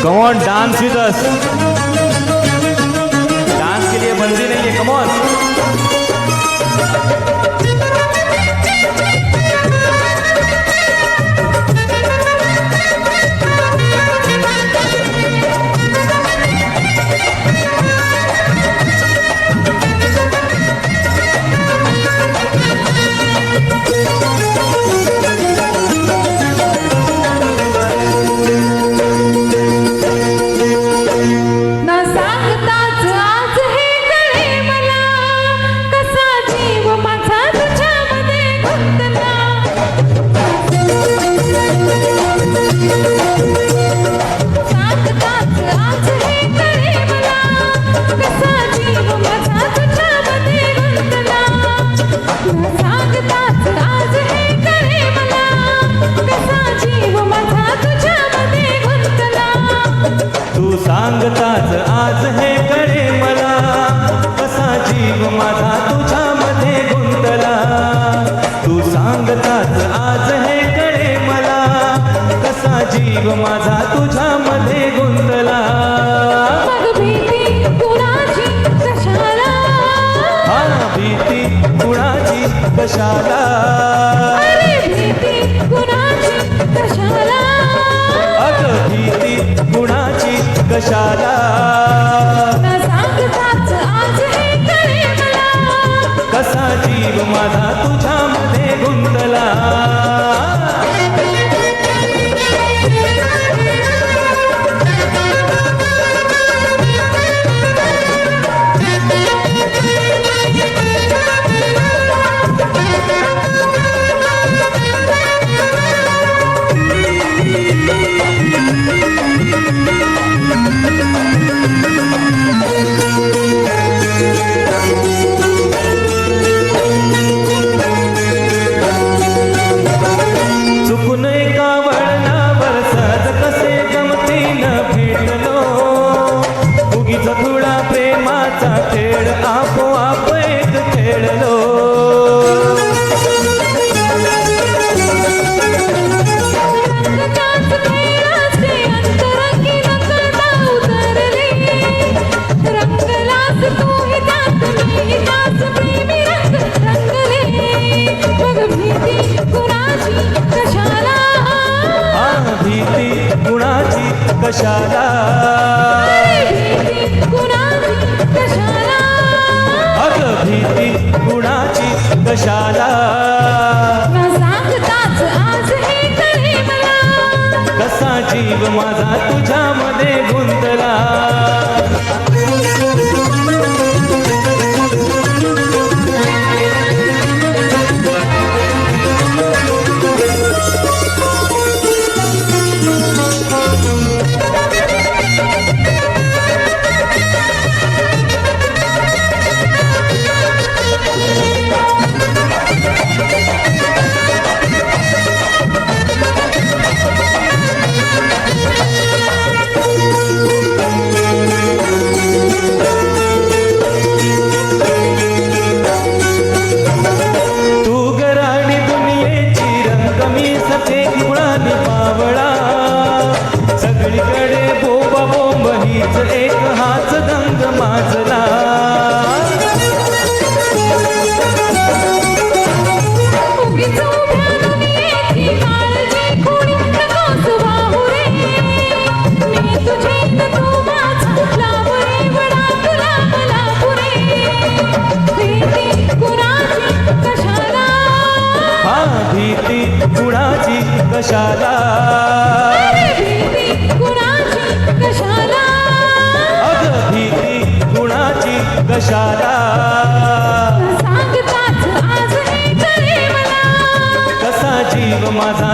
Come on, dance with us. Dance के लिए बंदी नहीं है. Come on. सांगताच आज हे कळे मला कसा जीव माझा तुझ्यामध्ये गुंतला. तू सांगताच आज हे कळे मला कसा जीव माझा तुझ्यामध्ये गुंतला. भीती कुणाची कशाला, हा भीती कुणाची कशाला, अरे भीती कुणाची कशाला, अग भीती कुणाची कशाला. न सांगताच आज हे कळे मला कसा जीव माझा तुझ्यामध्ये गुंतला. चुकून एका वळणावर सहज कसे गमतीनं भेटलो. उगीच थोडा प्रेमाचा खेळ आपोआप एक खेळलो. रंगताच खेळाचे अंतरंगी नकळता उतरले. रंगलास तूही त्यात मीही त्याच प्रेमी रंग रंगले. मग भीती कुणाची कशाला, हा भीती कुणाची कशाला, भीती कुणाची कशाला, अग भीती कुणाची कशाला. न सांगताच आज हे कळे मला कसा जीव माझा तुझ्यामध्ये गुंतला. सखे कुणाने पावळा सगळीकडे बोबा बोंब हीच एक हाच दंग माजला. उगीच उभ्या दुनियेची काळजी कोणी नकोस वाहू रे. मी तुझे न तू माझा लाभ रे वडा तुला मला पुरे. भीती कुणाची कशाला, हा भीती कुणाची कशाला, भीती कुणाची कशाला, अग भीती कुणाची कशाला. सांगताच आज हे कळे मला कसा जीव माझा